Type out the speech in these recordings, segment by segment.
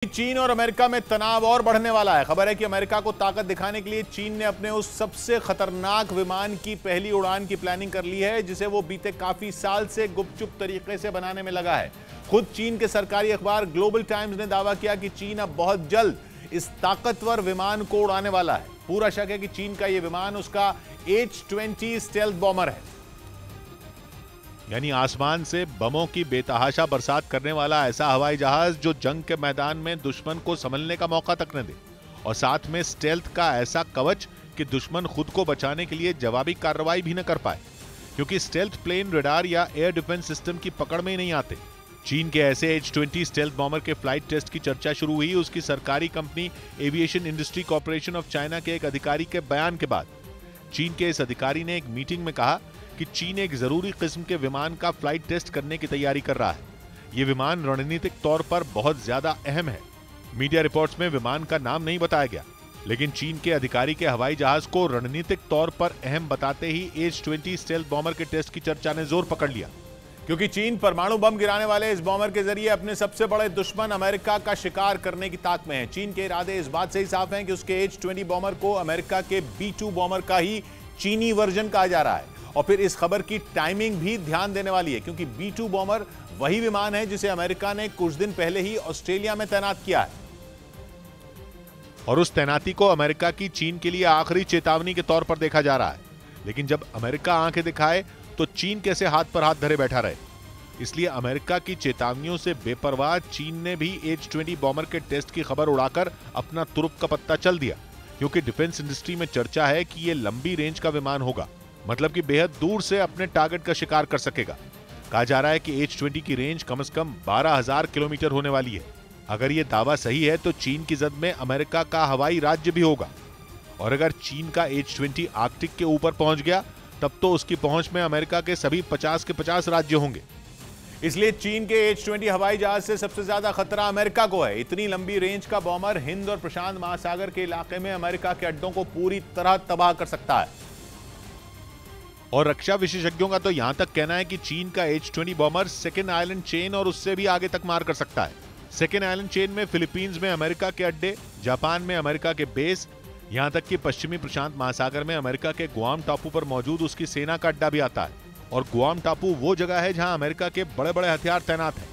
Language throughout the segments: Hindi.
चीन और अमेरिका में तनाव और बढ़ने वाला है। खबर है कि अमेरिका को ताकत दिखाने के लिए चीन ने अपने उस सबसे खतरनाक विमान की पहली उड़ान की प्लानिंग कर ली है, जिसे वो बीते काफी साल से गुपचुप तरीके से बनाने में लगा है। खुद चीन के सरकारी अखबार ग्लोबल टाइम्स ने दावा किया कि चीन अब बहुत जल्द इस ताकतवर विमान को उड़ाने वाला है। पूरा शक है कि चीन का यह विमान उसका H-20 स्टेल्थ बॉम्बर है, यानी आसमान से बमों की बेतहाशा बरसात करने वाला ऐसा हवाई जहाज जो जंग के मैदान में दुश्मन को संभलने का मौका तक न दे, और साथ में स्टेल्थ का ऐसा कवच कि दुश्मन खुद को बचाने के लिए जवाबी कार्रवाई भी न कर पाए, क्योंकि स्टेल्थ प्लेन, रडार या एयर डिफेंस सिस्टम की पकड़ में ही नहीं आते। चीन के ऐसे H-20 स्टेल्थ बॉम्बर के फ्लाइट टेस्ट की चर्चा शुरू हुई उसकी सरकारी company aviation industry corporation of China के एक अधिकारी के बयान के बाद। चीन के इस अधिकारी ने एक मीटिंग में कहा कि चीन एक जरूरी किस्म के विमान का फ्लाइट टेस्ट करने की तैयारी कर रहा है। यह विमान रणनीतिक तौर पर बहुत ज्यादा अहम है। मीडिया रिपोर्ट्स में विमान का नाम नहीं बताया गया, लेकिन चीन के अधिकारी के हवाई जहाज को रणनीतिक तौर पर अहम बताते ही H-20 स्टेल्थ बॉम्बर के टेस्ट की चर्चा ने जोर पकड़ लिया, क्योंकि चीन परमाणु बम गिराने वाले इस बॉम्बर के जरिए अपने सबसे बड़े दुश्मन अमेरिका का शिकार करने की ताक में है। चीन के इरादे इस बात से ही साफ हैं कि उसके H-20 बॉम्बर को अमेरिका के B-2 बॉम्बर का ही चीनी वर्जन कहा जा रहा है। और फिर इस खबर की टाइमिंग भी ध्यान देने वाली है, क्योंकि B-2 बॉम्बर वही विमान है जिसे अमेरिका ने कुछ दिन पहले ही ऑस्ट्रेलिया में तैनात किया है, और उस तैनाती को अमेरिका की चीन के लिए आखिरी चेतावनी के तौर पर देखा जा रहा है। लेकिन जब अमेरिका आंखें दिखाए तो चीन कैसे हाथ पर हाथ धरे बैठा रहे। इसलिए अमेरिका की चेतावनियों से बेपरवाह चीन ने भी H-20 बॉम्बर के टेस्ट की खबर उड़ाकर अपना तुरुप का पत्ता चल दिया, क्योंकि डिफेंस इंडस्ट्री में चर्चा है कि यह लंबी रेंज का विमान होगा, मतलब कि बेहद दूर से अपने टारगेट का शिकार कर सकेगा। कहा जा रहा है कि H-20 की रेंज कम से कम 12,000 किलोमीटर होने वाली है। अगर यह दावा सही है तो चीन की जद में अमेरिका का हवाई राज्य भी होगा, और अगर चीन का H-20 आर्कटिक के ऊपर पहुंच गया तब तो उसकी पहुंच में अमेरिका के सभी 50 के 50 राज्य होंगे। इसलिए चीन के H-20 हवाई जहाज से सबसे ज्यादा खतरा अमेरिका को है। इतनी लंबी रेंज का बॉम्बर हिंद और प्रशांत महासागर के इलाके में अमेरिका के अड्डों को पूरी तरह तबाह कर सकता है। और रक्षा विशेषज्ञों का तो यहां तक कहना है कि चीन का H-20 bomber second island chain और उससे भी आगे तक मार कर सकता है। सेकेंड आइलैंड चेन में फिलीपींस में अमेरिका के अड्डे, जापान में अमेरिका के बेस, यहां तक कि पश्चिमी प्रशांत महासागर में अमेरिका के गुआम टापू पर मौजूद उसकी सेना का अड्डा भी आता है। और गुआम टापू वो जगह है जहां अमेरिका के बड़े बड़े हथियार तैनात हैं।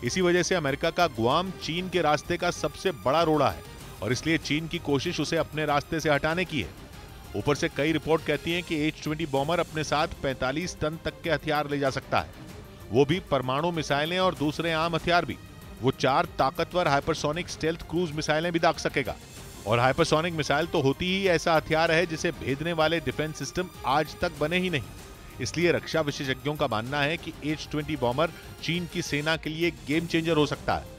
इसी वजह से अमेरिका का गुआम चीन के रास्ते का सबसे बड़ा रोड़ा है, और इसलिए चीन की कोशिश उसे अपने रास्ते से हटाने की है। ऊपर से कई रिपोर्ट कहती हैं कि H-20 बॉम्बर अपने साथ 45 टन तक के हथियार ले जा सकता है, वो भी परमाणु मिसाइलें और दूसरे आम हथियार भी। वो 4 ताकतवर हाइपरसोनिक स्टेल्थ क्रूज मिसाइलें भी दाग सकेगा, और हाइपरसोनिक मिसाइल तो होती ही ऐसा हथियार है जिसे भेदने वाले डिफेंस सिस्टम आज तक बने ही नहीं। इसलिए रक्षा विशेषज्ञों का मानना है कि H-20 बॉम्बर चीन की सेना के लिए गेम चेंजर हो सकता है।